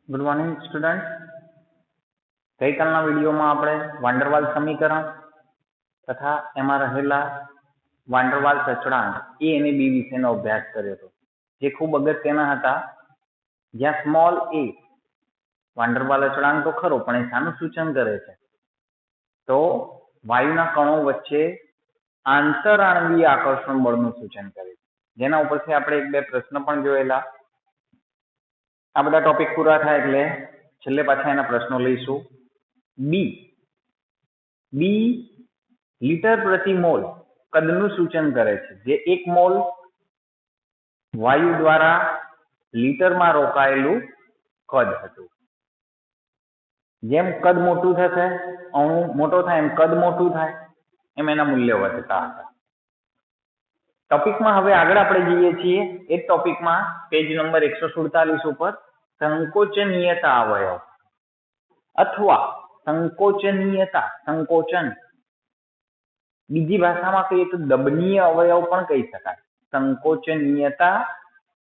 Good morning student. ગઈકાલના વિડીયોમાં આપણે વાન્ડરવાલ સમીકરણ તથા એમાં રહેલા વાન્ડરવાલ અચળાંક એ અને બી વિશેનો અભ્યાસ કર્યો હતો, જે ખૂબ અગત્યના હતા. જ્યાં સ્મોલ એ વાન્ડરવાલ અચળાંક તો ખરો, પણ એ શાનું સૂચન કરે છે? તો વાયુના કણો વચ્ચે આંતરાણવીય આકર્ષણ બળનું સૂચન કરે છે. જેના ઉપરથી આપણે એક બે પ્રશ્ન પણ જોયેલા. આ બધા ટોપિક પૂરા થાય એટલે છેલ્લે પાછા એના પ્રશ્નો લઈશું. બી લીટર પ્રતિ મોલ કદનું સૂચન કરે છે, જે 1 મોલ વાયુ દ્વારા લીટરમાં રોકાયેલું કદ હતું. જેમ કદ મોટું થશે, અણુ મોટો થાય, એમ કદ મોટું થાય, એમ એના મૂલ્ય વધતા હતા. ટોપિકમાં હવે આગળ આપણે જઈએ છીએ. એ ટોપિકમાં પેજ નંબર 147 ઉપર સંકોચનીયતા અવયવ અથવા સંકોચનીયતા, સંકોચન, બીજી ભાષામાં કહીએ તો દબનીય અવયવ પણ કહી શકાય. સંકોચનીયતા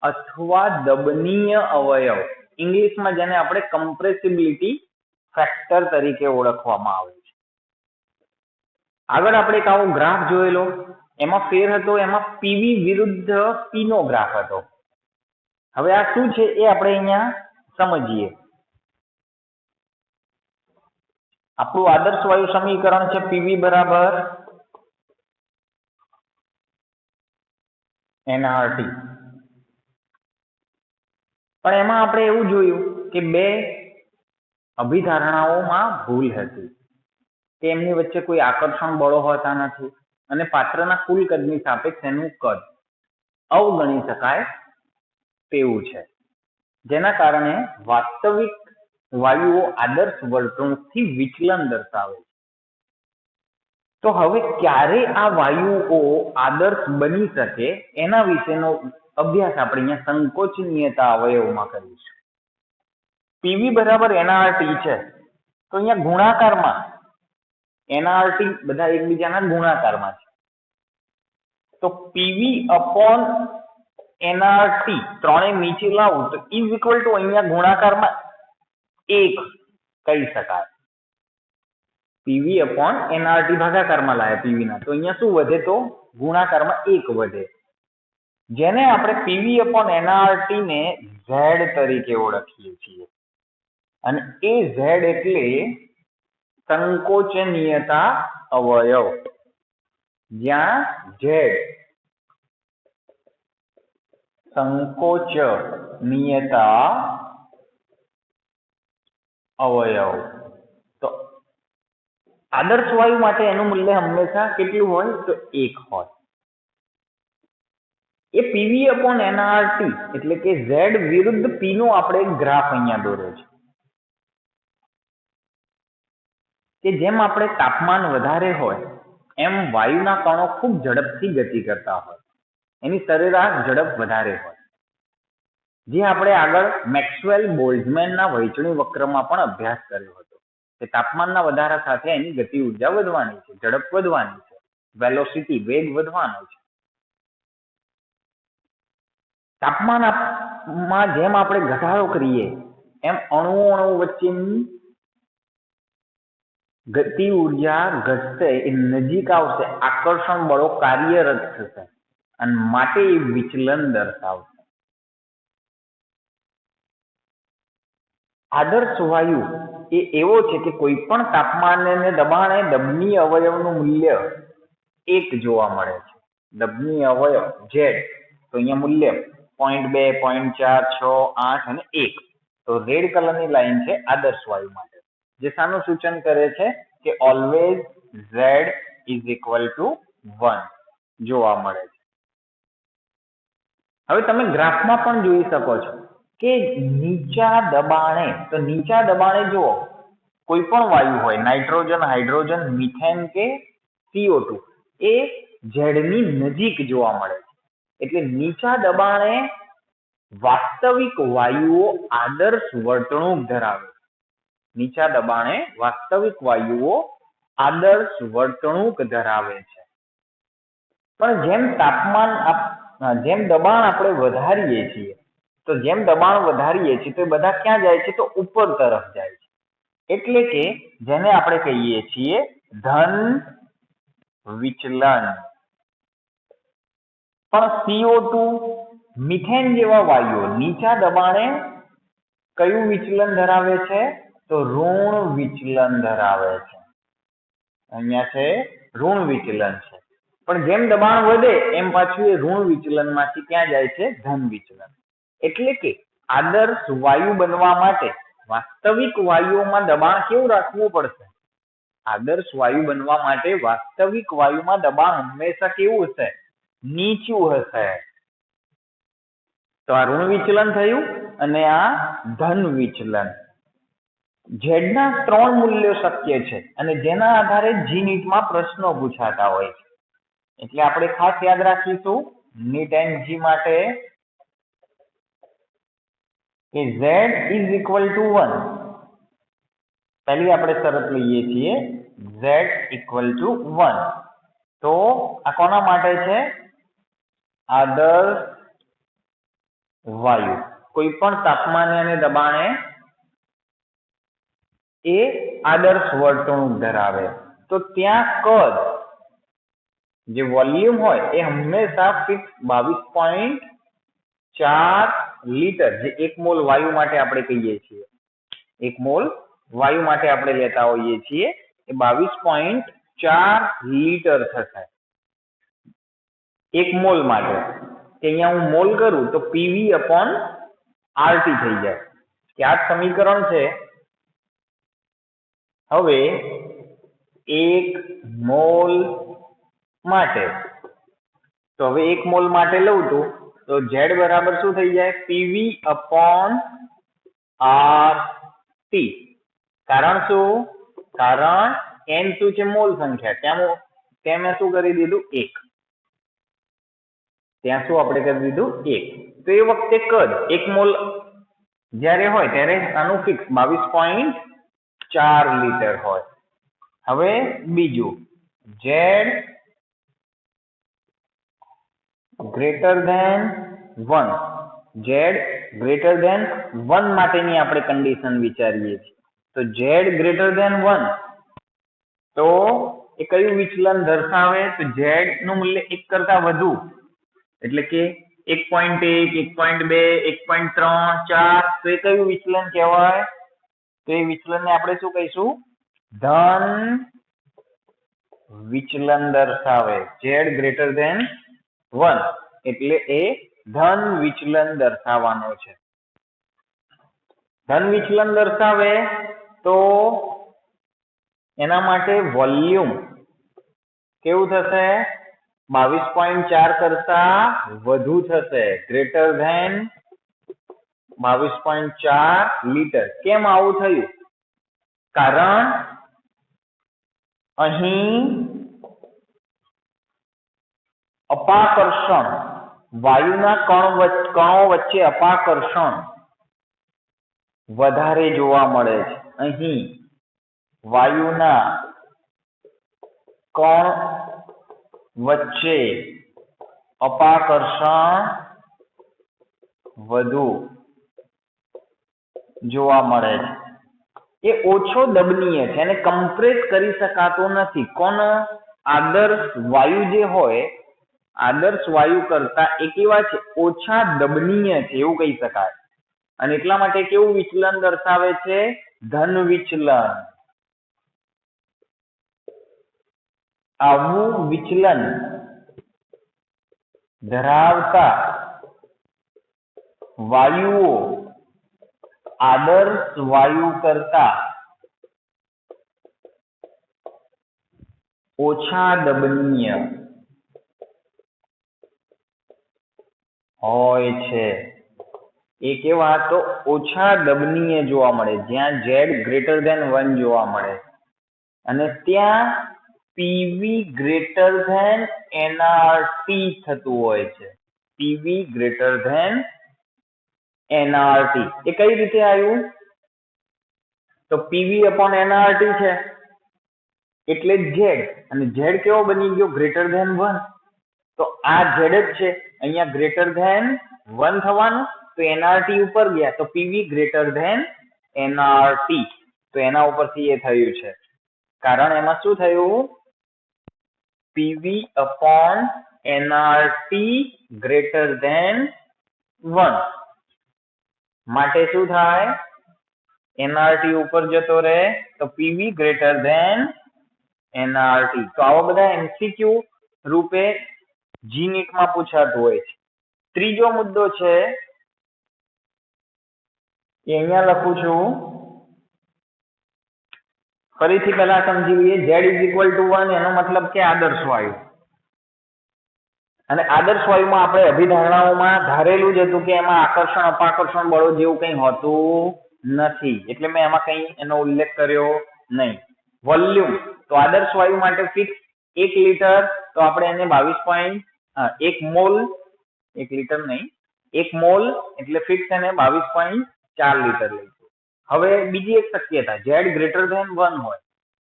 અથવા દબનીય અવયવ, ઇંગ્લિશમાં જેને આપણે કમ્પ્રેસિબિલિટી ફેક્ટર તરીકે ઓળખવામાં આવે છે. આગળ આપણે એક આવો ગ્રાફ જોયેલો. એમાં ફેર હતો, એમાં પીવી વિરુદ્ધ પી નો ગ્રાફ હતો. હવે આ શું છે એ આપણે અહીંયા સમજીએ. આપણું આદર્શ વાયુ સમીકરણ છે પીવી બરાબર એનઆરટી. પણ એમાં આપણે એવું જોયું કે બે અભિધારણાઓમાં ભૂલ હતી કે એમની વચ્ચે કોઈ આકર્ષણ બળો હોતા નથી અને પાત્રના કુલ કદની સાપેક્ષ એનું કદ અવગણી શકાય તેવું છે. જેના કારણે વાસ્તવિક વાયુઓ આદર્શ વર્તણૂકથી વિચલન દર્શાવે છે. તો હવે ક્યારે આ વાયુઓ આદર્શ બની શકે એના વિશેનો અભ્યાસ આપણે અહીંયા સંકોચનીયતા અવયવમાં કરીશું. પીવી બરાબર એનઆરટી છે, તો અહીંયા ગુણાકારમાં એનઆરટી બધા એકબીજાના ગુણાકારમાં છે. તો પીવી અપોન એનઆરટી ત્રણે નીચે લાવું તો ઇઝ ઇક્વલ ટુ અહીંયા ગુણાકારમાં 1 કહી શકાય. પીવી અપોન એનઆરટી ભાગાકારમાં લાયા પીવી ના, તો અહીંયા શું વધે? તો ગુણાકારમાં 1 વધે. જેને આપણે પીવી અપોન એનઆરટી ને ઝેડ તરીકે ઓળખીએ છીએ. અને એ ઝેડ એટલે સંકોચનીયતા અવયવ. જ્યાં ઝેડ સંકોચનીયતા અવયવ. તો આદર્શ વાયુ માટે એનું મૂલ્ય હંમેશા કેટલું હોય? તો 1 હોય. એ પીવી અપોન એનઆરટી એટલે કે ઝેડ વિરુદ્ધ પી નો આપણે એક ગ્રાફ અહીંયા દોર્યો છે કે જેમ આપણે તાપમાન વધારે હોય એમ વાયુના કણો ખૂબ ઝડપથી ગતિ કરતા હોય, એની સરેરાશ ઝડપ વધારે હોય. જે આપણે આગળ મેક્સવેલ બોલ્ટ્ઝમેનના વહેંચણી વક્રમાં પણ અભ્યાસ કર્યો હતો કે તાપમાનના વધારા સાથે એની ગતિ ઉર્જા વધવાની છે, ઝડપ વધવાની છે, વેલોસિટી વેગ વધવાનો છે. તાપમાનમાં જેમ આપણે ઘટાડો કરીએ એમ અણુઓ વચ્ચેની ગતિ ઉર્જા ઘટશે, એ નજીક આવશે, આકર્ષણ બળો કાર્યરત થશે અને માટે એ વિચલન દર્શાવશે. આદર્શ વાયુ એ એવો છે કે કોઈ પણ તાપમાને અને દબાણે દબનીય અવયવનું મૂલ્ય 1 જોવા મળે છે. દબનીય અવયવ ઝેડ, તો અહીંયા મૂલ્ય 0.2, 0.4, 6, 8 અને 1. તો રેડ કલરની લાઈન છે આદર્શ વાયુ માટે, જે શાનું સૂચન કરે છે કે always Z is equal to 1 જોવા મળે છે. હવે તમે ગ્રાફમાં પણ જોઈ શકો છો કે નીચા દબાણે, તો નીચા દબાણે જુઓ કોઈ પણ વાયુ હોય, નાઇટ્રોજન, હાઇડ્રોજન, મિથેન કે CO2, એ ઝેડની નજીક જોવા મળે છે. એટલે નીચા દબાણે વાસ્તવિક વાયુઓ આદર્શ વર્તણૂક ધરાવે છે. નીચા દબાણે વાસ્તવિક વાયુઓ આદર્શ વર્તણૂક ધરાવે છે. પણ જેમ દબાણ આપણે વધારીએ છીએ તો જેમ દબાણ વધારીએ છીએ તો એ બધા ક્યાં જાય છે? તો ઉપર તરફ જાય છે. એટલે કે જેને આપણે કહીએ છીએ ધન વિચલન. પણ CO2 મિથેન જેવા વાયુઓ નીચા દબાણે કયું વિચલન ધરાવે છે? તો ઋણ વિચલન ધરાવે છે. અહીંયા છે ઋણ વિચલન છે. પણ જેમ દબાણ વધે એમ પાછું એ ઋણ વિચલનમાંથી ક્યાં જાય છે? ધન વિચલન. એટલે કે આદર્શ વાયુ બનવા માટે વાસ્તવિક વાયુઓમાં દબાણ કેવું રાખવું પડશે? આદર્શ વાયુ બનવા માટે વાસ્તવિક વાયુમાં દબાણ હંમેશા કેવું હશે? નીચું હશે. તો આ ઋણ વિચલન થયું અને આ ધન વિચલન. ઝેડના 3 મૂલ્યો શક્ય છે અને જેના આધારે જીનીટમાં પ્રશ્નો પૂછાતા હોય છે. એટલે આપણે ખાસ યાદ રાખીશું નીટ એન્ડ જી માટે કે z ઇઝ ઇક્વલ ટુ 1. પહેલી આપણે શરત લઈએ છીએ z ઇક્વલ ટુ 1. તો આ કોના માટે છે? આદર્શ વાયુ. કોઈ પણ તાપમાને અને દબાણે એ આદર્શ વર્તણૂક ધરાવે. તો ત્યાં કદ જે વોલ્યુમ હોય એ હંમેશા ફિક્સ 22.4 લીટર, જે 1 મોલ વાયુ માટે આપણે કહીએ છીએ, 1 મોલ વાયુ માટે આપણે લેતા હોઈએ છીએ, એ 22.4 લીટર થશે 1 મોલ માટે. કે અહીંયા હું મોલ કરું તો PV/RT થઈ જાય. કે આ સમીકરણ છે. હવે 1 મોલ માટે, તો હવે 1 મોલ માટે લઉં તો Z બરાબર શું થઈ જાય? PV/RT. કારણ શું? કારણ n શું છે? મોલ સંખ્યા. ત્યાં મેં શું કરી દીધું? 1. ત્યાં શું આપણે કરી દીધું? 1. તો એ વખતે કદ 1 મોલ જ્યારે હોય ત્યારે આનું ફિક્સ 22.4 લીટર હોય. હવે બીજું, Z greater than 1. Z greater than 1 માટેની આપણે કન્ડિશન વિચારીએ છીએ. તો Z ગ્રેટર ધેન 1 તો એ કયું વિચલન દર્શાવે? તો Z નું મૂલ્ય 1 કરતા વધુ, એટલે કે 1.1, 1.2, 1.3, 4. તો એ કયું વિચલન કહેવાય? તો એ વિચલનને આપણે શું કહીશું? ધન વિચલન દર્શાવે. Z ગ્રેટર ધેન 1 એટલે એ ધન વિચલન દર્શાવવાનો છે. ધન વિચલન દર્શાવે તો એના માટે વોલ્યુમ કેવું થશે? 22.4 કરતા વધુ થશે. Greater than 22.4 litre. કેમ આવું થયું? કારણ અહીં અપાકર્ષણ, વાયુના કણો વચ્ચે અપાકર્ષણ વધારે જોવા મળે છે. અહીં વાયુના કણ વચ્ચે અપાકર્ષણ વધુ જોવા મળે છે. એ ઓછો દબનીય છે અને કમ્પ્રેસ કરી શકાતો નથી. કોનો? આદર્શ વાયુ જે હોય, આદર્શ વાયુ કરતા એ કેવા છે? ઓછા દબનીય છે એવું કહી શકાય. અને એટલા માટે કેવું વિચલન દર્શાવે છે? ધન વિચલન. આવું વિચલન ધરાવતા વાયુઓ આદર્શ વાયુ કરતા ઓછા દબનીય હોય છે. એ કેવા? તો ઓછા દબનીય જોવા મળે, જ્યાં Z ગ્રેટર ધેન 1 જોવા મળે. અને ત્યાં PV ગ્રેટર ધેન nRT થતું હોય છે. PV greater than nRT. એ કઈ રીતે આવ્યું? તો PV/nRT છે એટલે Z, અને Z કેવો બની ગયો? Greater than 1. તો આ Z જ છે, અહીંયા ગ્રેટર ધેન 1 થવાનું. તો એનઆરટી ઉપર ગયા તો પીવી ગ્રેટર ધેન એનઆરટી, તો એના ઉપરથી એ થયું છે. કારણ એમાં શું થયું? PV upon NRT greater than 1 માટે શું થાય? એનઆરટી ઉપર જતો રહે તો પીવી ગ્રેટર ધેન એનઆરટી. તો આવા બધા એમસીક્યુ રૂપે જીનીટમાં પૂછાતું હોય છે. ત્રીજો મુદ્દો છે એ અહીંયા લખું છું, ફરીથી પહેલા સમજી લઈએ. Z = 1 એનો મતલબ કે આદર્શ વાયુ. અને આદર્શ વાયુમાં આપણે અભિધારણાઓમાં ધારેલું જ હતું કે એમાં આકર્ષણ અપાકર્ષણ બળો જેવું કંઈ હોતું નથી, એટલે મેં એમાં કંઈ એનો ઉલ્લેખ કર્યો નહીં. વોલ્યુમ, તો આદર્શ વાયુ માટે ફિક્સ 1 લીટર, તો આપણે એને 1 મોલ, 1 લીટર નહીં, 1 મોલ એટલે ફિક્સ એને 22.4 લીટર લઈશું. હવે બીજી એક શક્યતા, Z > 1 હોય.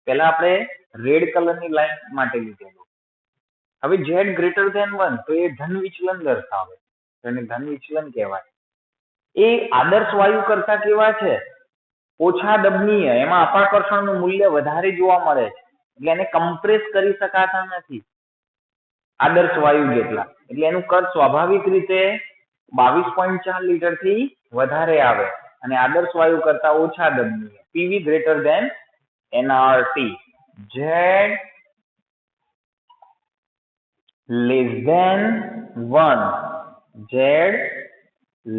પહેલા આપણે રેડ કલરની લાઈન માટે લીધેલું. હવે Z > 1 તો એ ધન વિચલન દર્શાવે, એને ધન વિચલન કહેવાય. એ આદર્શ વાયુ કરતા કેવા છે? ઓછા દબનીય, એમાં અપાકર્ષણનું મૂલ્ય વધારે જોવા મળે છે, એટલે એને કમ્પ્રેસ કરી શકાતા નથી આદર્શ વાયુ જેટલા, એટલે એનું કદ સ્વાભાવિક રીતે 22.4 લીટર થી વધારે આવે, અને આદર્શ વાયુ કરતા ઓછા દબનીય. PV greater than nRT. Z less than 1, Z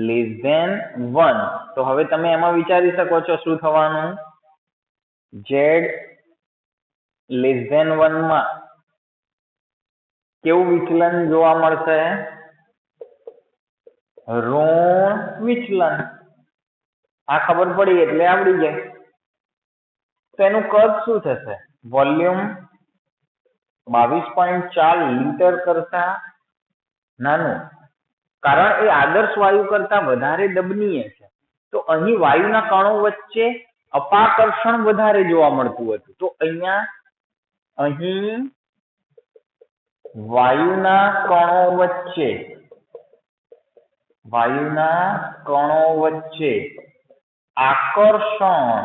less than 1. તો હવે તમે એમાં વિચારી શકો છો શું થવાનું? Z less than 1 માં કેવું વિચલન જોવા મળશે? ઋણ વિચલન. આ ખબર પડી એટલે આવડી જાય. તો એનું કદ શું થશે? વોલ્યુમ 22.4 લીટર કરતા નાનું, કારણ એ આદર્શ વાયુ કરતા વધારે દબનીય છે. તો અહીં વાયુના કણો વચ્ચે અપાકર્ષણ વધારે જોવા મળતું હતું, તો અહીં વાયુના કણો વચ્ચે આકર્ષણ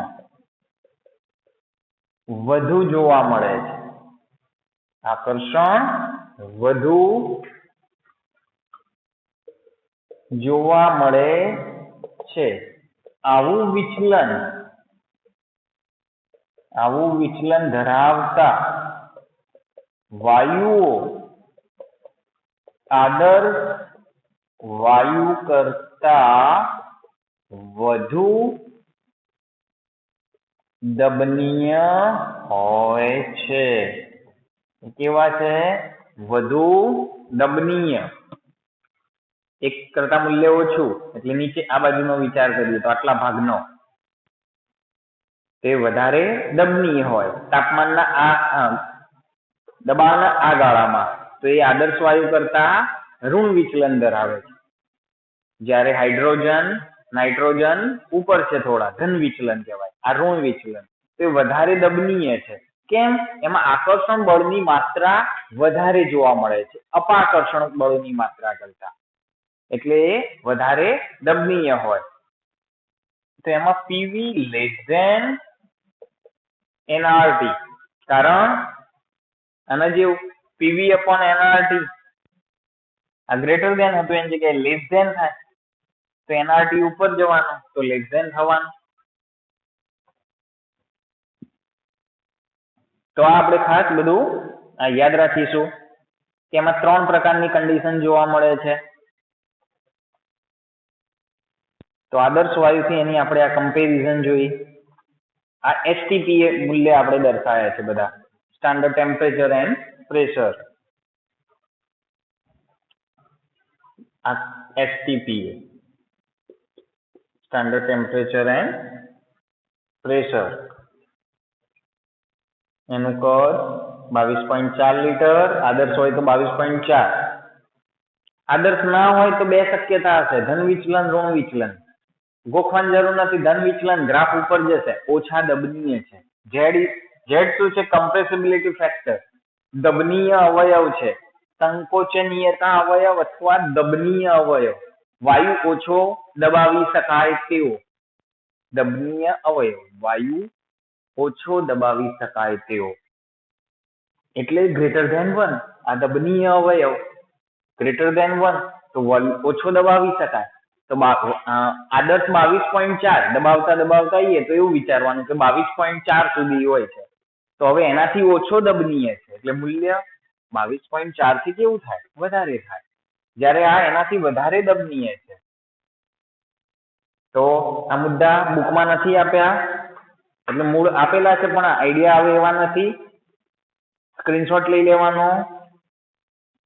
વધુ જોવા મળે છે. આકર્ષણ વધુ જોવા મળે છે. આવું વિચલન ધરાવતા વાયુઓ આદર્શ વાયુ કરતા વધુ દબનીય હોય છે. કેવા છે? વધુ દબનીય. એક કરતા મૂલ્ય ઓછું એટલે નીચે આ બાજુનો વિચાર કરીએ તો આટલા ભાગનો, તે વધારે દબનીય હોય તાપમાનના દબાણના આ ગાળામાં, તો એ આદર્શ વાયુ કરતા ઋણ વિચલન ધરાવે છે. જ્યારે હાઇડ્રોજન નાઇટ્રોજન ઉપર છે થોડા, ધન વિચલન કહેવાય. આ ઋણ વિચલન, તે વધારે દબનીય છે. કેમ? એમાં આકર્ષણ બળની માત્રા વધારે જોવા મળે છે અપાકર્ષણ બળની માત્રા કરતા, એટલે એ વધારે દબનીય હોય. તો એમાં પીવી લેસ ધેન એનઆરટી, કારણ આના જેવું પીવી અપોન એનઆરટી, આ ગ્રેટર ધેન હતું એની જગ્યાએ લેસ ધેન થાય, તો એનઆરટી ઉપર જવાનું, તો લેસ ધેન થવાનું. તો આ આપણે ખાસ બધું યાદ રાખીશું કે એમાં 3 પ્રકારની કન્ડિશન જોવા મળે છે. તો આદર્શ વાયુથી એની આપણે આ કમ્પેરિઝન જોઈ. આ એસટીપી મૂલ્ય આપણે દર્શાવ્યા છે બધા, સ્ટાન્ડર્ડ ટેમ્પરેચર એન્ડ પ્રેશર. આ STP standard temperature and pressure, એનું કદ 22.4 લીટર. આદર્શ હોય તો 22.4. આદર્શ ના હોય તો બે શક્યતા હશે, ધન વિચલન, ઋણ વિચલન. ગોખવાની જરૂર નથી, ધન વિચલન ગ્રાફ ઉપર જશે, ઓછા દબનીય છે. ઝેડ શું છે? કમ્પ્રેસિબિલિટી ફેક્ટર, દબનીય અવયવ છે. સંકોચનીયતા અવયવ અથવા દબનીય અવયવ. વાયુ ઓછો દબાવી શકાય તેવો દબનીય અવયવ, વાયુ ઓછો દબાવી શકાય તેવો એટલે ગ્રેટર ધેન 1. આ દબનીય અવયવ ગ્રેટર ધેન 1 તો ઓછો દબાવી શકાય. તો આદર્શ 22.4 દબાવતા દબાવતા આવીએ તો એવું વિચારવાનું કે 22.4 સુધી હોય છે. તો હવે એનાથી ઓછો દબનીય છે એટલે મૂલ્ય 22.4 થી કેવું થાય? વધારે થાય. જ્યારે આ એનાથી વધારે દબનીય છે તો આ મુદ્દા બુકમાં નથી આપ્યા, એટલે મૂળ આપેલા છે પણ આઈડિયા આવે એવા નથી. સ્ક્રીનશોટ લઈ લેવાનો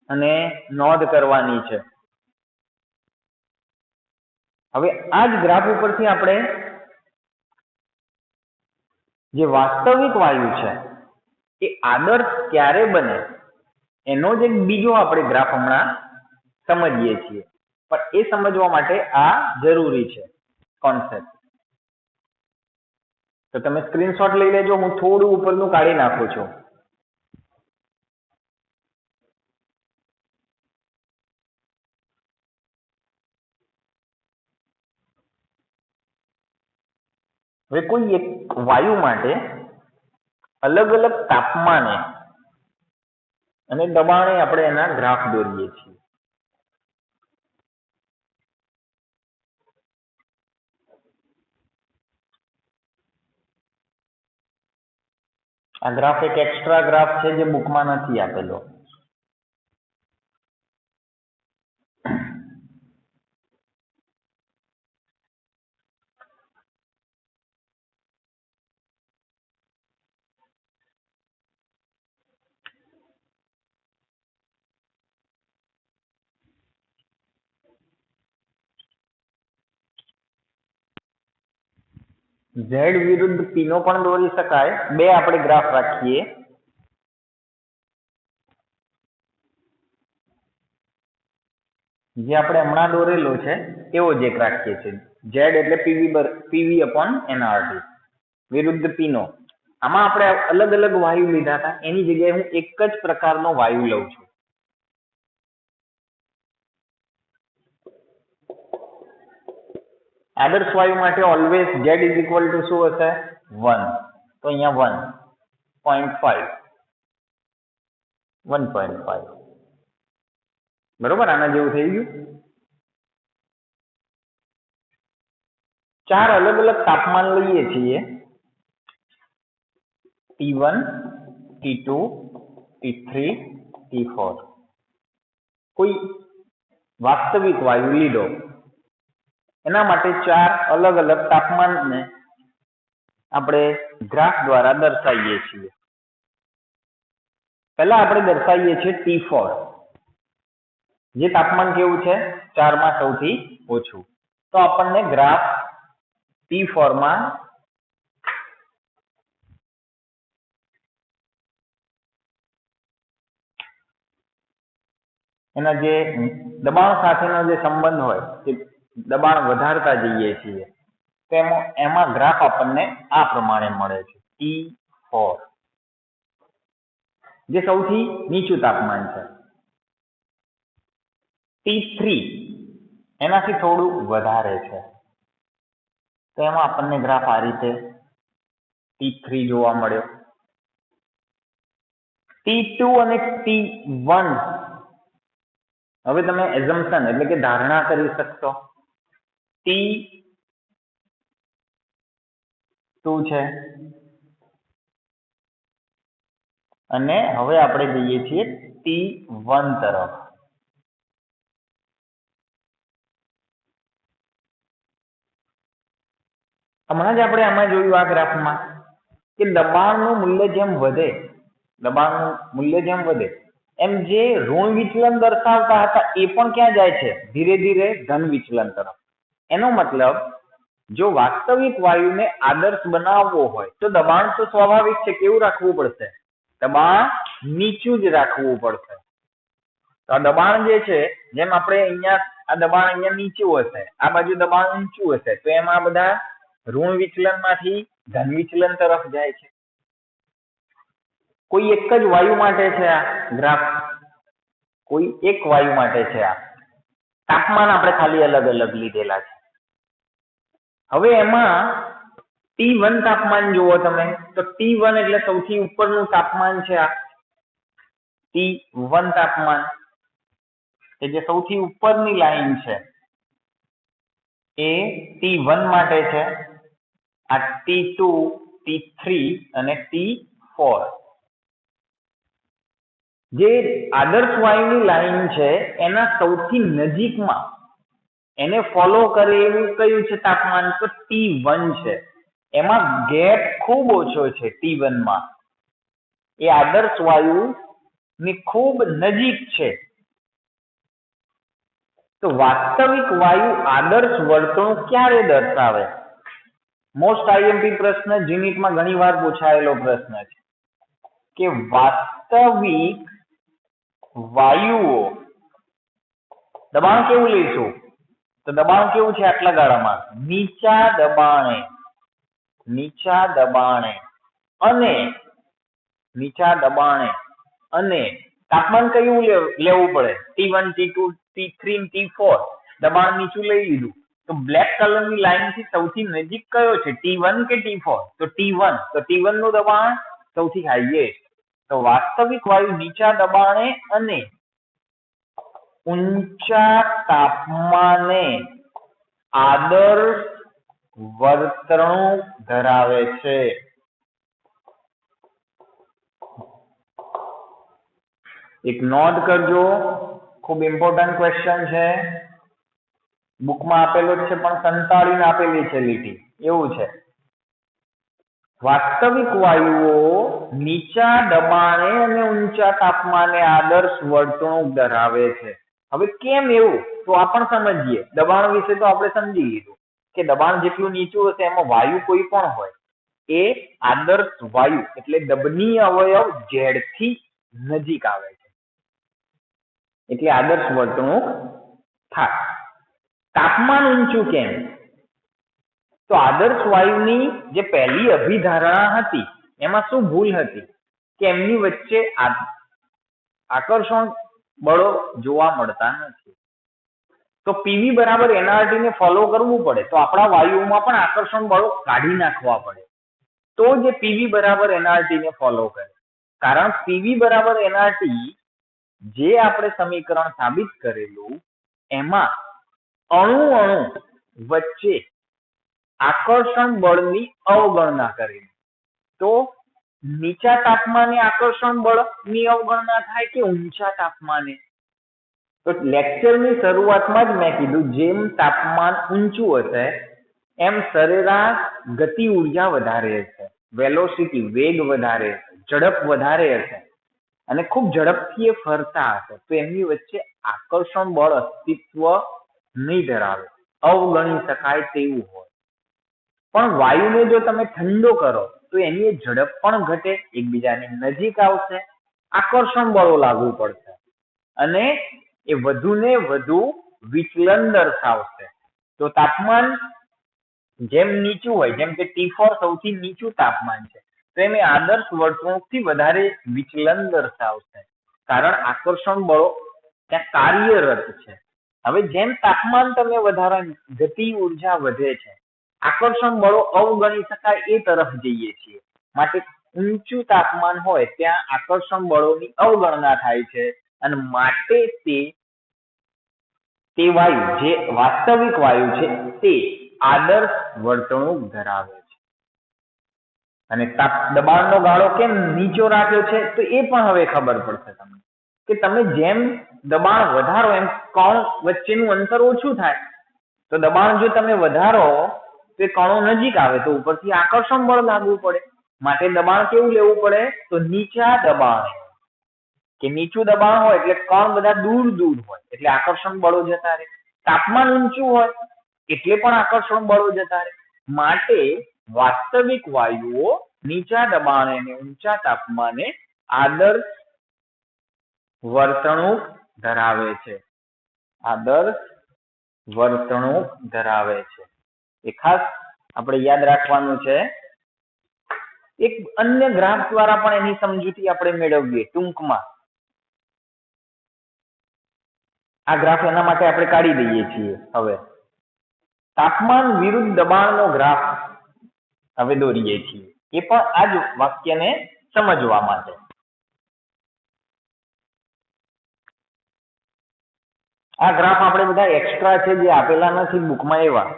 અને નોંધ કરવાની છે. હવે આ જ ગ્રાફ ઉપરથી આપણે જે વાસ્તવિક વાયુ છે એ આદર્શ ક્યારે બને એનો જ એક બીજો આપણે ગ્રાફ હમણાં સમજીએ છીએ. પણ એ સમજવા માટે આ જરૂરી છે કોન્સેપ્ટ. તો તમે સ્ક્રીનશોટ લઈ લેજો, હું થોડું ઉપરનું કાઢી નાખું છું. હવે કોઈ એક વાયુ માટે અલગ અલગ તાપમાને અને દબાણે આપણે એના ગ્રાફ દોરીએ છીએ. આ ગ્રાફ એક એક્સ્ટ્રા ગ્રાફ છે જે બુકમાં નથી આપેલો. ઝેડ વિરુદ્ધ પી નો પણ દોરી શકાય. બે આપણે ગ્રાફ રાખીએ. જે આપણે હમણાં દોરેલો છે એવો જ એક રાખીએ છીએ. ઝેડ એટલે પીવી અપોન એનઆરટી વિરુદ્ધ પી નો. આમાં આપણે અલગ અલગ વાયુ લીધા હતા, એની જગ્યાએ હું એક જ પ્રકારનો વાયુ લઉં છું. આદર્શ વાયુ માટે always Z is equal to શું હશે? 1. તો અહીંયા 1.5 1.5 બરોબર. આના જેવું થઈ ગયું. 4 અલગ અલગ તાપમાન લઈએ છીએ, T1 T2 T3 T4. કોઈ વાસ્તવિક વાયુ લીધો, એના માટે 4 અલગ અલગ તાપમાનને આપણે ગ્રાફ દ્વારા દર્શાવીએ છીએ. પહેલા આપણે દર્શાવીએ છીએ T4. જે તાપમાન કેવું છે? 4 માં સૌથી ઓછું. તો આપણને ગ્રાફ T4 માં એના જે દબાણ સાથેનો જે સંબંધ હોય તે દબાણ વધારતા જઈએ છીએ તો એમાં ગ્રાફ આપણને આ પ્રમાણે મળે છે. T4 જે સૌથી નીચું તાપમાન છે. T3 એનાથી થોડું વધારે છે, તો એમાં આપણને ગ્રાફ આ રીતે T3 જોવા મળ્યો. T2 અને T1 હવે તમે એઝમ્પશન એટલે કે ધારણા કરી શકશો. T2 છે અને હવે આપણે જઈએ છીએ T1 તરફ. હમણાં જ આપણે આમાં જોયું આ ગ્રાફમાં કે દબાણનું મૂલ્ય જેમ વધે એમ જે ઋણ વિચલન દર્શાવતા હતા એ પણ ક્યાં જાય છે? ધીરે ધીરે ધન વિચલન તરફ. એનો મતલબ જો વાસ્તવિક વાયુને આદર્શ બનાવવો હોય તો દબાણ તો સ્વાભાવિક છે, કેવું રાખવું પડશે? દબાણ નીચું જ રાખવું પડશે. તો આ દબાણ જે છે, જેમ આપણે અહીંયા આ દબાણ અહીંયા નીચું હશે, આ બાજુ દબાણ ઊંચું હશે, તો એમાં બધા ઋણ વિચલન માંથી ધન વિચલન તરફ જાય છે. કોઈ એક જ વાયુ માટે છે આ ગ્રાફ, કોઈ એક વાયુ માટે છે આ. તાપમાન આપણે ખાલી અલગ અલગ લીધેલા છે. હવે એમાં T1 તાપમાન જુઓ તમે, તો T1 એટલે સૌથી ઉપરનું તાપમાન છે. આ T1 તાપમાન કે જે સૌથી ઉપરની લાઈન છે એ T1 માટે છે. આ T2, T3 અને T4 જે આદર્શ વાયુની લાઈન છે એના સૌથી નજીકમાં એને ફોલો કરે એવું કયું છે તાપમાન? તો T1 છે. એમાં ગેપ ખૂબ ઓછો છે. T1 માં એ આદર્શ વાયુ ની ખૂબ નજીક છે. તો વાસ્તવિક વાયુ આદર્શ વર્તણૂક ક્યારે દર્શાવે? મોસ્ટ આઈએમપી પ્રશ્ન, જીનીટમાં ઘણી વાર પૂછાયેલો પ્રશ્ન છે કે વાસ્તવિક વાયુઓ દબાણ કેવું લઈશું? તો દબાણ કેવું છે આટલા ગાળામાં? નીચા દબાણે અને તાપમાન કયું લેવું પડે? T1, T2, T3 T4 દબાણ નીચું લઈ લીધું. તો બ્લેક કલરની લાઈન થી સૌથી નજીક કયો છે? T1 કે T4? તો T1. તો T1 નું દબાણ સૌથી હાઈએસ્ટ. તો વાસ્તવિક વાયુ નીચા દબાણે અને ઊંચા તાપમાને આદર્શ વર્તણૂક ધરાવે છે. એક નોંધ કરજો, ખૂબ ઇમ્પોર્ટન્ટ ક્વેશ્ચન છે. બુકમાં આપેલો જ છે પણ સંતાડીને આપેલી છે લીટી. એવું છે, વાસ્તવિક વાયુઓ નીચા દબાણે અને ઊંચા તાપમાને આદર્શ વર્તણૂક ધરાવે છે. હવે કેમ એવું? તો આ પણ સમજીએ. દબાણ વિશે તો આપણે સમજી લીધું કે દબાણ જેટલું નીચું હશે એમાં વાયુ કોઈ પણ હોય એ આદર્શ વાયુ એટલે દબનીય અવયવ Z થી નજીક આવે છે એટલે આદર્શ વર્તણૂક થાય. તાપમાન ઊંચું કેમ? તો આદર્શ વાયુની જે પહેલી અભિધારણા હતી એમાં શું ભૂલ હતી કે એમની વચ્ચે આકર્ષણ બળો જોવા મળતા નથી. તો પીવી બરાબર એનઆરટી ને ફોલો કરવું પડે તો આપણા વાયુઓમાં પણ આકર્ષણ બળો કાઢી નાખવા પડે તો જે પીવી બરાબર એનઆરટી ને ફોલો કરે. કારણ પીવી બરાબર એનઆરટી જે આપણે સમીકરણ સાબિત કરેલું એમાં અણુ વચ્ચે આકર્ષણ બળની અવગણના કરેલી. તો નીચા તાપમાને આકર્ષણ બળની અવગણના થાય કે ઊંચા તાપમાને? તો લેક્ચરની શરૂઆતમાં જ મેં કીધું જેમ તાપમાન ઊંચું હશે એમ સરેરાશ ગતિ ઉર્જા વધારે હશે, વેલોસિટી વેગ વધારે હશે, ઝડપ વધારે હશે અને ખૂબ ઝડપથી એ ફરતા હશે તો એમની વચ્ચે આકર્ષણ બળ અસ્તિત્વ નહીં ધરાવે, અવગણી શકાય તેવું હોય. પણ વાયુને જો તમે ઠંડો કરો તો એની ઝડપ પણ ઘટે, એકબીજાની નજીક આવશે, આકર્ષણ બળો લાગુ પડશે અને એ વધુને વધુ વિચલન દર્શાવશે. તો તાપમાન જેમ નીચું હોય, જેમ કે T4 સૌથી નીચું તાપમાન છે તો એમ આદર્શ વર્તણૂકથી વધારે વિચલન દર્શાવશે કારણ આકર્ષણ બળો ત્યાં કાર્યરત છે. હવે જેમ તાપમાન તમે વધારો ગતિ ઉર્જા વધે છે, આકર્ષણ બળો અવગણી શકાય એ તરફ જઈએ છીએ. માટે ઊંચું તાપમાન હોય ત્યાં આકર્ષણ બળોની અવગણના થાય છે અને માટે તે વાયુ જે વાસ્તવિક વાયુ છે તે આદર્શ વર્તણૂક ધરાવે છે. અને દબાણનો ગાળો કેમ નીચો રાખ્યો છે તો એ પણ હવે ખબર પડશે તમને કે તમે જેમ દબાણ વધારો એમ કણ વચ્ચેનું અંતર ઓછું થાય. તો દબાણ જો તમે વધારો તો એ કણો નજીક આવે તો ઉપરથી આકર્ષણ બળ લાગવું પડે. માટે દબાણ કેવું લેવું પડે? તો નીચા દબાણે. કે નીચું દબાણ હોય એટલે કણ બધા દૂર હોય એટલે આકર્ષણ બળો જતા રહે. તાપમાન ઊંચું હોય એટલે પણ આકર્ષણ બળો જતા રહે. માટે વાસ્તવિક વાયુઓ નીચા દબાણે અને ઊંચા તાપમાને આદર્શ વર્તણૂક ધરાવે છે. આદર્શ વર્તણૂક ધરાવે છે. એ ખાસ આપણે યાદ રાખવાનું છે. એક અન્ય ગ્રાફ દ્વારા પણ એની સમજૂતી આપણે મેળવીએ ટૂંકમાં. આ ગ્રાફ એના માટે આપણે કાઢી દઈએ છીએ. હવે તાપમાન વિરુદ્ધ દબાણનો ગ્રાફ હવે દોરીએ છીએ, એ પણ આ જ વાક્યને સમજવા માટે. આ ગ્રાફ આપણે બધા એક્સ્ટ્રા છે જે આપેલા નથી બુકમાં એવા.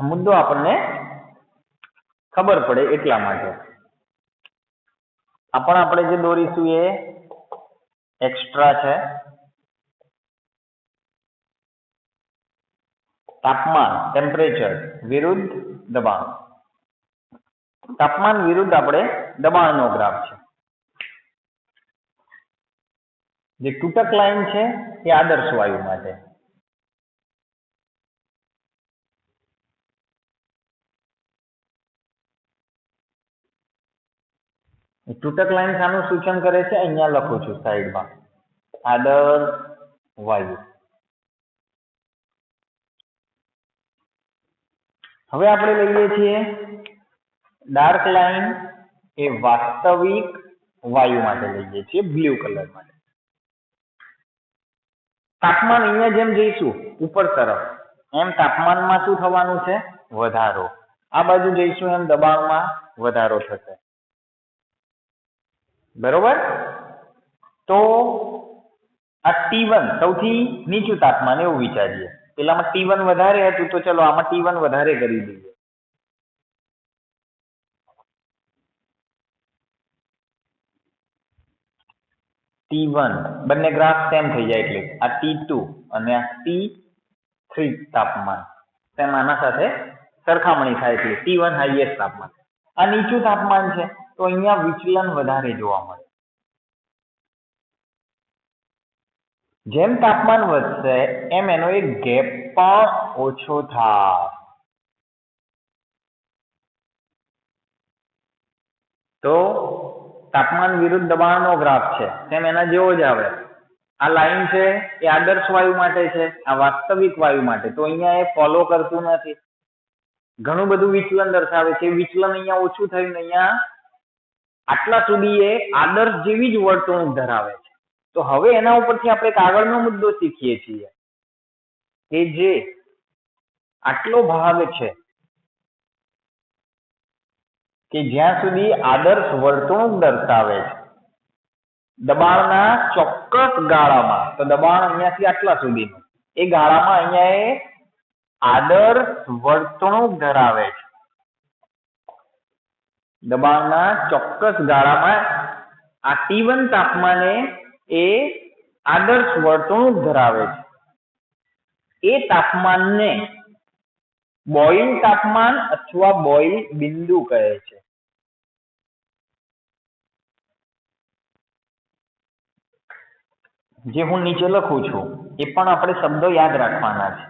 મુદ્દો આપણને ખબર પડે એટલા માટે આપણે જે દોરીશું એ એક્સ્ટ્રા છે. તાપમાન ટેમ્પરેચર વિરુદ્ધ દબાણ. તાપમાન વિરુદ્ધ આપણે દબાણનો ગ્રાફ છે. જે તૂટક લાઈન છે એ આદર્શ વાયુ માટે. તૂટક લાઈન શાનું સૂચન કરે છે? અહીંયા લખું છું સાઈડમાં, આદર્શ વાયુ. હવે આપણે લઈએ છીએ ડાર્ક લાઈન, એ વાસ્તવિક વાયુ માટે લઈએ છીએ, બ્લુ કલર માટે. તાપમાન અહીંયા જેમ જઈશું ઉપર તરફ એમ તાપમાનમાં શું થવાનું છે? વધારો. આ બાજુ જઈશું એમ દબાણમાં વધારો થશે. બરોબર? તો આ T1 સૌથી નીચું તાપમાન એવું વિચારીએ. પેલામાં T1 વધારે હતું તો ચલો આમાં T1 વધારે કરી દઈએ. T1 બંને ગ્રાફ સેમ થઈ જાય એટલે આ T2 અને આ T3 તાપમાન સેમ આના સાથે સરખામણી થાય એટલે T1 હાઈએસ્ટ તાપમાન. આ નીચું તાપમાન છે તો અહીંયા વિચલન વધારે જોવા મળે. જેમ તાપમાન વધશે એમ એનો એક ગેપ પણ ઓછો થાય. તો તાપમાન વિરુદ્ધ દબાણનો ગ્રાફ છે તેમ એના જેવો જ આવે. આ લાઈન છે એ આદર્શ વાયુ માટે છે, આ વાસ્તવિક વાયુ માટે. તો અહીંયા એ ફોલો કરતું નથી, ઘણું બધું વિચલન દર્શાવે છે. વિચલન અહીંયા ઓછું થયું, અહીંયા આટલા સુધી એ આદર્શ જેવી જ વર્તણૂક ધરાવે છે. તો હવે એના ઉપરથી આપણે એક આગળનો મુદ્દો શીખીએ છીએ કે જે આટલો ભાગ છે કે જ્યાં સુધી આદર્શ વર્તણૂક દર્શાવે છે દબાણના ચોક્કસ ગાળામાં, તો દબાણ અહીંયાથી આટલા સુધીનું, એ ગાળામાં અહીંયા એ આદર્શ વર્તણૂક ધરાવે છે. દબાણના ચોક્કસ ગાળામાં આ T1 તાપમાને એ આદર્શ વર્તણૂક ધરાવે છે. એ તાપમાનને બોઇલ તાપમાન અથવા બોઇલ બિંદુ કહે છે. જે હું નીચે લખું છું એ પણ આપણે શબ્દો યાદ રાખવાના છે.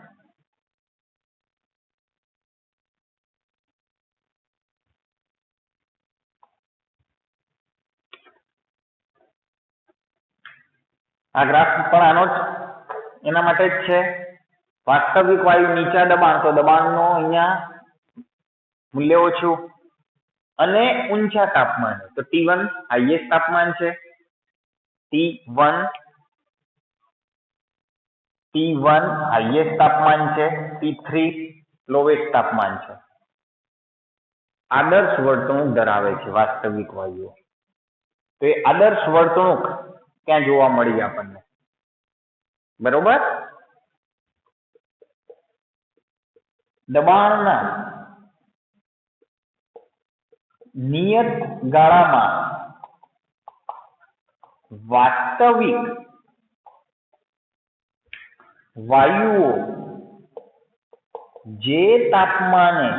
આ ગ્રાફ પણ આનો જ એના માટે જ છે. વાસ્તવિક વાયુ નીચા દબાણ, તો દબાણનો અહીંયા મૂલ્ય ઓછું, અને ઊંચા તાપમાન તો T1 હાઈએસ્ટ તાપમાન છે, T1 હાઈએસ્ટ તાપમાન છે, T3 લોએસ્ટ તાપમાન છે. આદર્શ વર્તણૂક ધરાવે છે વાસ્તવિક વાયુઓ. તો એ આદર્શ વર્તણૂક ક્યાં જોવા મળી આપણને? બરોબર? દબાણના નિયત ગાળામાં વાસ્તવિક વાયુઓ જે તાપમાને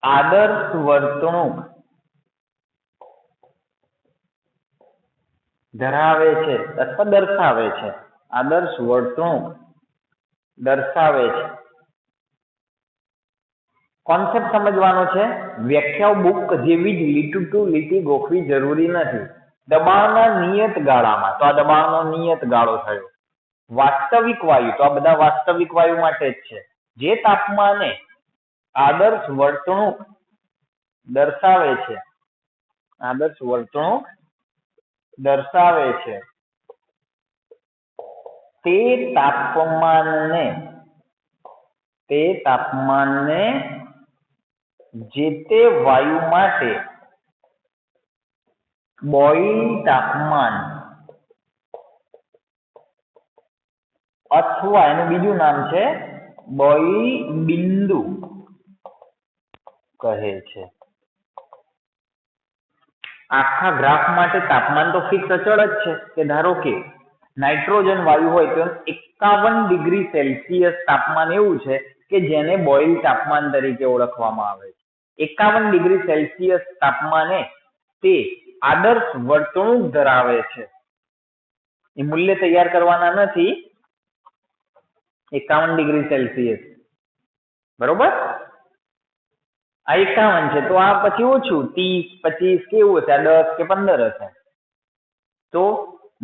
આદર્શ વર્તણૂક ધરાવે છે અથવા દર્શાવે છે, આદર્શ વર્તણૂક દર્શાવે છે. કોન્સેપ્ટ સમજવાનો છે. વ્યાખ્યાઓ બુક જેવી જ લીટી ટુ લીટી ગોખવી જરૂરી નથી. દબાણના નિયત ગાળામાં, તો આ દબાણનો નિયત ગાળો થયો. વાસ્તવિક વાયુ, તો આ બધા વાસ્તવિક વાયુ માટે જ છે. જે તાપમાને આદર્શ વર્તણૂક દર્શાવે છે આદર્શ વર્તણૂક દર્શાવે છે તે તાપમાનને જે તે વાયુ માટે બોઇલિંગ તાપમાન અથવા એનું બીજું નામ છે બોઇલિંગ બિંદુ કહે છે. આખા ગ્રાફ માટે તાપમાન તો ફિક્સ અચળ જ છે કે ધારો કે નાઇટ્રોજન વાયુ હોય તો 51 ડિગ્રી સેલ્સિયસ તાપમાન એવું છે કે જેને બોઇલ તાપમાન તરીકે ઓળખવામાં આવે છે. 51 ડિગ્રી સેલ્સિયસ તાપમાને તે આદર્શ વર્તણૂક ધરાવે છે. એ મૂલ્ય તૈયાર કરવાના નથી. 51 ડિગ્રી સેલ્સિયસ બરોબર. આ 51 છે તો આ પછી ઓછું 30 25 કેવું હશે, આ 10 કે 15 હશે. તો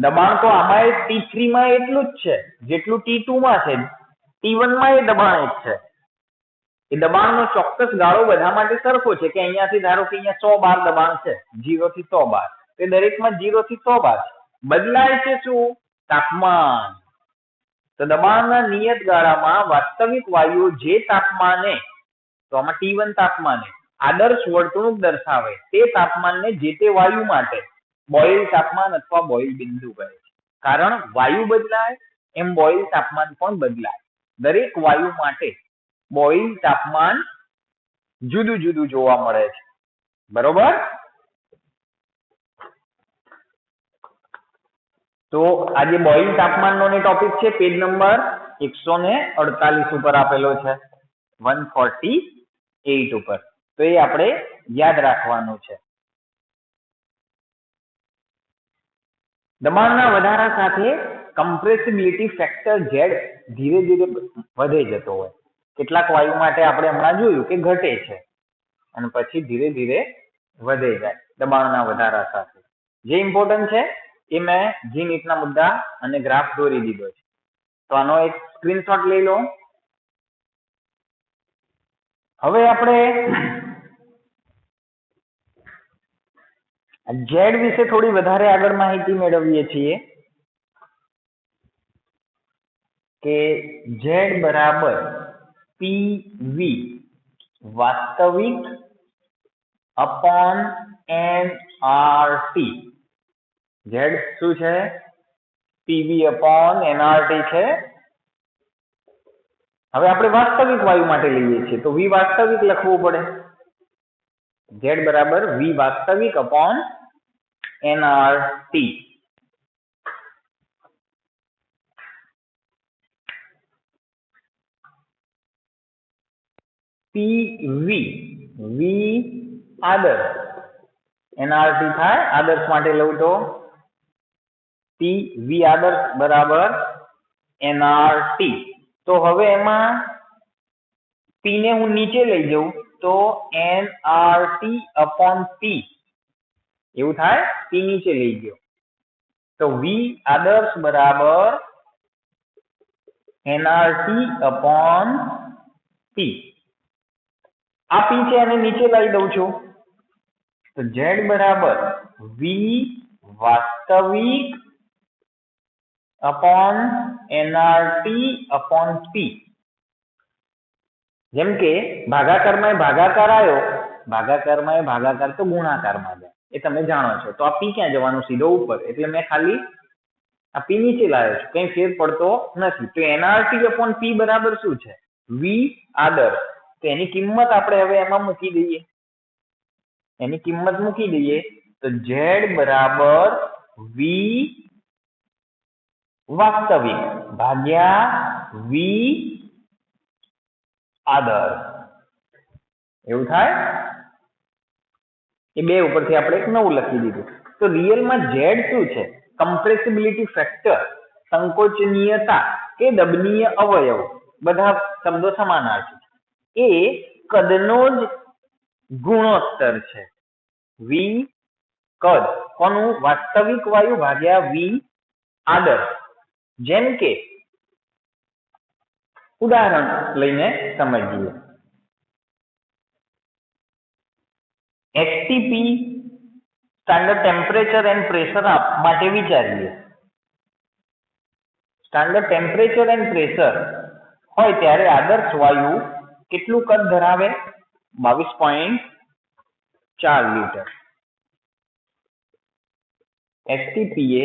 દબાણ તો આમાં T3 માં એટલું જ છે જેટલું T2 માં છે. T1 માં એ દબાણ જ છે. એ દબાણનો ચોક્કસ ગાળો બધા માટે સરખો છે કે અહીંયાથી ધારો કે અહીંયા 100 બાર દબાણ છે, 0 થી 100 બાર. તે દરેકમાં 0 થી 100 બાર બદલાય છે શું? તાપમાન. તો દબાણના નિયત ગાળામાં વાસ્તવિક વાયુઓ જે તાપમાને, તો આમાં T1 તાપમાને આદર્શ વર્તણૂક દર્શાવે તે તાપમાનને જે તે વાયુ માટે બોઇલ તાપમાન અથવા બોઇલ બિંદુ કહે છે. કારણ વાયુ બદલાય એમ બોઇલ તાપમાન પણ બદલાય. દરેક વાયુ માટે બોઇલ તાપમાન જુદું જુદું જોવા મળે છે. બરોબર. તો આજે બોઇલ તાપમાનનો ટોપિક છે પેજ નંબર 148 ઉપર આપેલો છે, 148 ઉપર. તો એ આપણે યાદ રાખવાનું છે. દબાણના વધારા સાથે કમ્પ્રેસિબિલિટી ફેક્ટર Z ધીરે ધીરે વધે જતો હોય. કેટલાક વાયુ માટે આપણે હમણાં જોયું કે ઘટે છે અને પછી ધીરે ધીરે વધે જાય દબાણના વધારા સાથે. જે ઇમ્પોર્ટન્ટ છે એ મેં G-NEET-ના મુદ્દા અને ગ્રાફ દોરી દીધો છે. તો આનો એક સ્ક્રીનશોટ લઈ લો. હવે આપણે Z વિશે થોડી વધારે આગળ માહિતી મેળવીએ છીએ કે Z બરાબર PV વાસ્તવિક અપોન NRT. Z શું છે? PV અપોન NRT છે. હવે આપણે વાસ્તવિક વાયુ માટે લઈએ છીએ તો V વાસ્તવિક લખવું પડે. Z બરાબર V વાસ્તવિક અપોન NRT. PV V આદર્શ, NRT થાય આદર્શ માટે લઉં તો PV આદર્શ બરાબર NRT. તો હવે એમાં P ને હું નીચે લઈ જઉં તો NRT અપોન P એવું થાય. P નીચે લઈ ગયો તો V આદર્શ બરાબર NRT અપોન P. આ P છે અને નીચે લાવી દઉં છું તો Z બરાબર V વાસ્તવિક અપોન NRT અપોન P. જેમ કે ભાગાકારમાં ભાગાકાર આવ્યો, ભાગાકારમાં ભાગાકાર તો ગુણાકારમાં જાય એ તમે જાણો છો. તો આ P ક્યાં જવાનું? સીધો ઉપર. એટલે મેં ખાલી આ P નીચે લાવ્યો છું, કઈ ફેર પડતો નથી. તો NRT અપોન P બરાબર શું છે? V આદર્શ. તો એની કિંમત આપણે હવે એમાં મૂકી દઈએ. તો Z બરાબર V વાસ્તવિક ભાગ્યા V આદર્શ એવું થાય. એ બે ઉપરથી આપણે એક નવું લખી દીધું. તો રિયલમાં Z શું છે? કમ્પ્રેસિબિલિટી ફેક્ટર, સંકોચનીયતા કે દબનીય અવયવ, બધા શબ્દો સમાનાર્થી. એ કદનો જ ગુણોત્તર છે. V કદ કોનું? વાસ્તવિક વાયુ ભાગ્યા V આદર્શ. જેમ કે ઉદાહરણ લઈને સમજીએ. HTP standard temperature and pressure માટે વિચારીએ. સ્ટાન્ડર્ડ ટેમ્પરેચર એન્ડ પ્રેશર હોય ત્યારે આદર્શ વાયુ કેટલું કદ ધરાવે? 22.4 લીટર. STP એ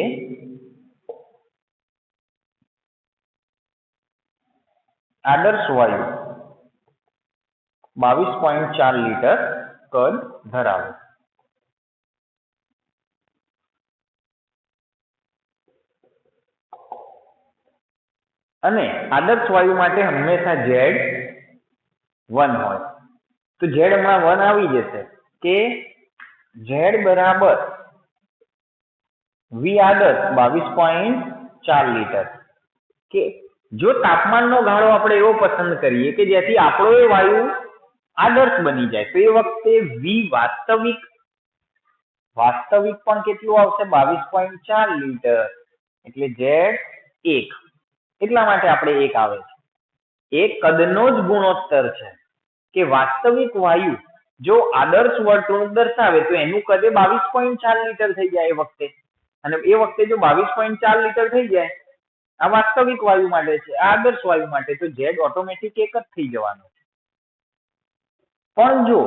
આદર્શ વાયુ 22.4 લીટર કદ ધરાવે. અને આદર્શ વાયુ માટે હંમેશા Z1 હોય. તો Z હમણાં 1 આવી જશે કે Z બરાબર V આદર્શ 22.4 લીટર. કે જો તાપમાનનો ગાળો આપણે એવો પસંદ કરીએ કે જેથી આપણો એ વાયુ આદર્શ બની જાય તો એ વખતે V વાસ્તવિક પણ કેટલું આવશે? 22.4 લીટર. એટલે Z1. એટલા માટે આપણે 1 આવે છે. એ કદનો જ ગુણોત્તર છે કે વાસ્તવિક વાયુ જો આદર્શ વર્તણૂક દર્શાવે તો એનું કદ 22.4 લીટર થઈ જાય એ વખતે. અને એ વખતે જો 22.4 લીટર થઈ જાય આ વાસ્તવિક વાયુ માટે છે, આ આદર્શ વાયુ માટે, તો Z ઓટોમેટિક 1 જ થઈ જવાનો છે. પણ જો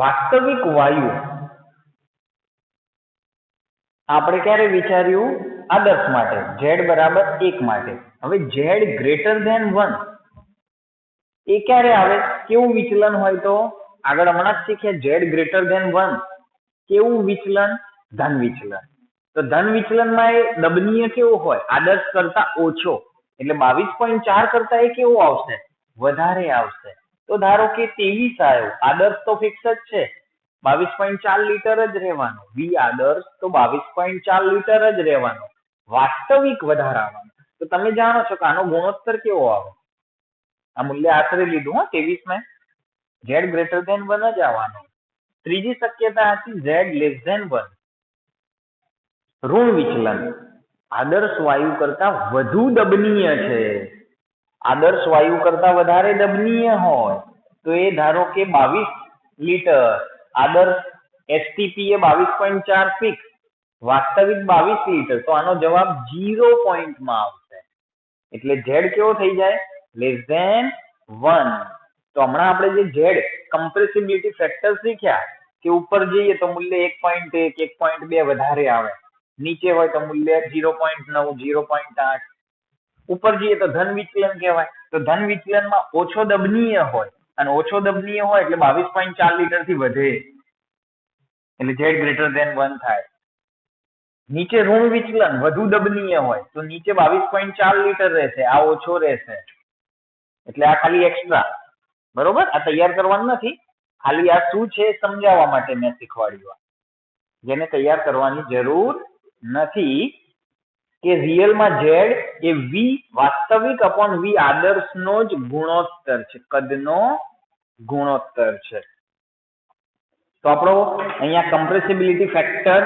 વાસ્તવિક વાયુ આપણે ક્યારે વિચાર્યું? આદર્શ માટે, Z બરાબર 1 માટે. હવે Z ગ્રેટર ધેન 1 એ ક્યારે આવે? કેવું વિચલન હોય? તો આગળ હમણાં જ શીખ્યા Z ગ્રેટર ધેન 1 કેવું વિચલન? ધન વિચલન. તો ધન વિચલનમાં એ દબનીય કેવો હોય? આદર્શ કરતા ઓછો. એટલે 22.4 કરતા એ કેવો આવશે? વધારે આવશે. તો ધારો કે 23 આવ્યો, આદર્શ તો ફિક્સ જ છે, 22.4 લીટર જ રહેવાનો. V આદર્શ તો 22.4 લીટર જ રહેવાનો. વાસ્તવિક વધારાવાનો. તો તમે જાણો છો કે આનો ગુણોત્તર કેવો આવે? આ મૂલ્ય આશરે લીધું 23 માં Z ગ્રેટર ધેન 1 જ આવવાનો. ત્રીજી શક્યતા હતી Z લેસ ધેન 1. ઋણ વિચલન. આદર્શ વાયુ કરતા વધુ દબનીય છે. આદર્શ વાયુ કરતા વધારે દબનીય હોય તો એ ધારો કે 22 લીટર. આદર્શ STP એ 22.4 ફિક્સ, વાસ્તવિક 22 લીટર. તો આનો જવાબ 0 પોઈન્ટમાં આવશે. એટલે Z કેવો થઈ જાય? Less than 1. તો હમણાં આપણે જે Z કમ્પ્રેસિબિલિટી ફેક્ટર શીખ્યા કે ઉપર જઈએ તો મૂલ્ય 1.1, 1.2 વધારે આવે, નીચે હોય તો મૂલ્ય 0.9, 0.8. ઉપર જઈએ તો ધન વિચલન કહેવાય. તો ધન વિચલનમાં ઓછો દબનીય હોય, અને ઓછો દબનીય હોય એટલે 22.4 લીટર થી વધે, એટલે Z ગ્રેટર ધેન 1 થાય. નીચે ઋણ વિચલન વધુ દબનીય હોય તો નીચે 22.4 લીટર રહેશે, આ ઓછો રહેશે. એટલે આ ખાલી એક્સ્ટ્રા, બરોબર? આ તૈયાર કરવાનું નથી, ખાલી આ શું છે સમજાવવા માટે મેં શીખવાડ્યું. જેને તૈયાર કરવાની જરૂર નથી કે રિયલમાં Z એ V વાસ્તવિક અપોન V આદર્શનો જ ગુણોત્તર છે, કદનો ગુણોત્તર છે. તો આપણો અહીંયા કમ્પ્રેસિબિલિટી ફેક્ટર,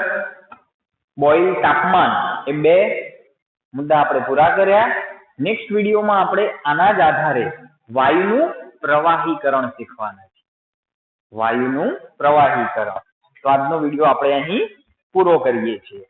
બોઇલ તાપમાન, એ 2 મુદ્દા આપણે પૂરા કર્યા. નેક્સ્ટ વિડીયોમાં આપણે આના જ આધારે વાયુનું પ્રવાહીકરણ શીખવાના છે. વાયુનું પ્રવાહીકરણ. તો આજનો વિડીયો આપણે અહીં પૂરો કરીએ છીએ.